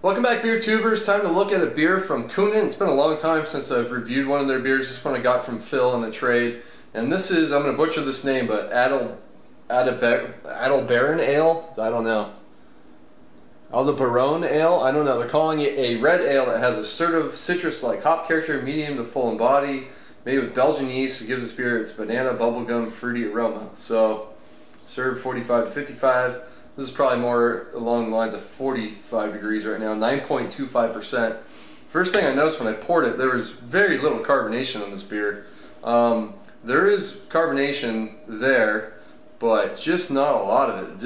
Welcome back, beer tubers. Time to look at a beer from Kuhnhenn. It's been a long time since I've reviewed one of their beers. This one I got from Phil in a trade. And this is, I'm going to butcher this name, but Aldebaran Ale? I don't know. Aldebaran Ale? I don't know. They're calling it a red ale that has a sort of citrus-like hop character, medium to full in body, made with Belgian yeast. It gives this beer its banana, bubblegum, fruity aroma. So, served 45 to 55. This is probably more along the lines of 45 degrees right now, 9.25%. First thing I noticed when I poured it, there was very little carbonation in this beer. There is carbonation there, but just not a lot of it.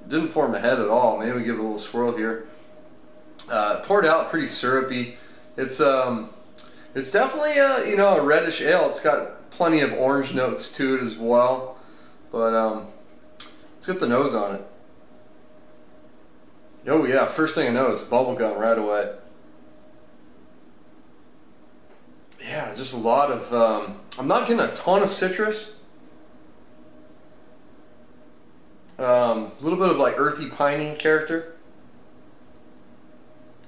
Didn't form a head at all. Maybe we give it a little swirl here. Poured out pretty syrupy. It's definitely a reddish ale. It's got plenty of orange notes to it as well. But let's get the nose on it. Oh yeah, first thing I noticed, bubblegum right away. Yeah, just a lot of, I'm not getting a ton of citrus. A little bit of like earthy piney character.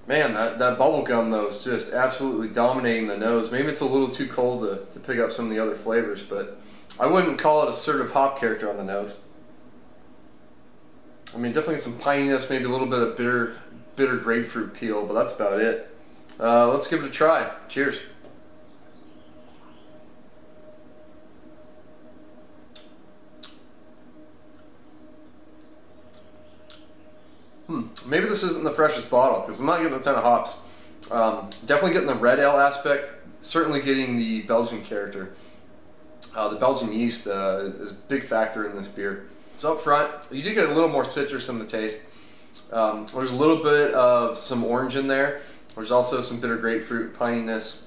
Man, that bubblegum though is just absolutely dominating the nose. Maybe it's a little too cold to pick up some of the other flavors, but I wouldn't call it a assertive hop character on the nose. I mean, definitely some pininess, maybe a little bit of bitter grapefruit peel, but that's about it. Let's give it a try. Cheers. Maybe this isn't the freshest bottle because I'm not getting a ton of hops. Definitely getting the red ale aspect. Certainly getting the Belgian character. The Belgian yeast is a big factor in this beer. So up front, you do get a little more citrus in the taste. There's a little bit of some orange in there. There's also some bitter grapefruit pininess.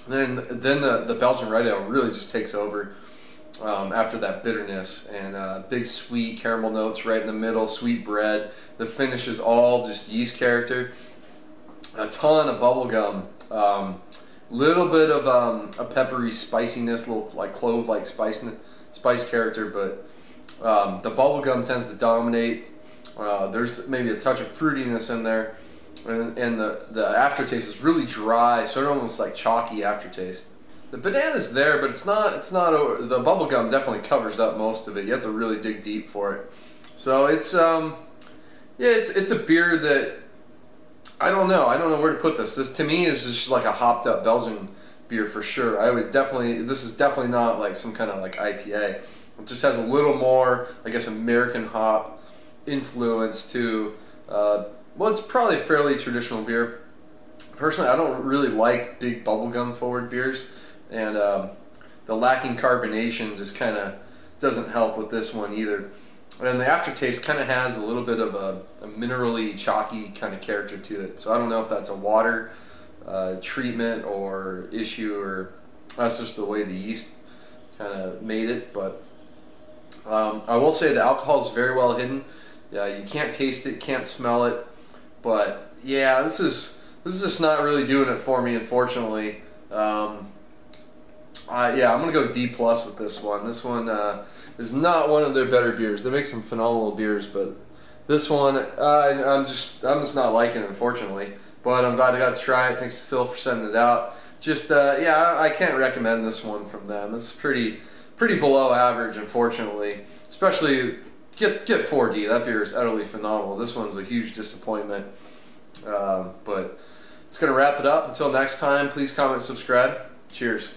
Then the Belgian red ale really just takes over after that bitterness, and big sweet caramel notes right in the middle, sweet bread. The finish is all just yeast character. A ton of bubblegum. Little bit of a peppery spiciness, little like clove-like spice character, but the bubblegum tends to dominate. There's maybe a touch of fruitiness in there, and the aftertaste is really dry, sort of almost like chalky aftertaste. The banana's there, but it's not the bubblegum definitely covers up most of it. You have to really dig deep for it. So it's it's a beer that I don't know where to put this. This to me is just like a hopped up Belgian beer for sure. This is definitely not like some kind of like IPA. It just has a little more, I guess, American hop influence to, well, it's probably a fairly traditional beer. Personally, I don't really like big bubblegum forward beers, and the lacking carbonation just kind of doesn't help with this one either. And the aftertaste kind of has a little bit of a minerally chalky kind of character to it. So I don't know if that's a water treatment or issue, or that's just the way the yeast kind of made it, but I will say the alcohol is very well hidden. You can't taste it, can't smell it, but yeah, this is just not really doing it for me, unfortunately. Yeah, I'm gonna go D+ with this one. This one is not one of their better beers. They make some phenomenal beers, but this one I'm just not liking it, unfortunately. But I'm glad I got to try it. Thanks to Phil for sending it out. Just yeah, I can't recommend this one from them. It's pretty below average, unfortunately. Especially get 4D. That beer is utterly phenomenal. This one's a huge disappointment. But it's gonna wrap it up. Until next time, please comment, subscribe. Cheers.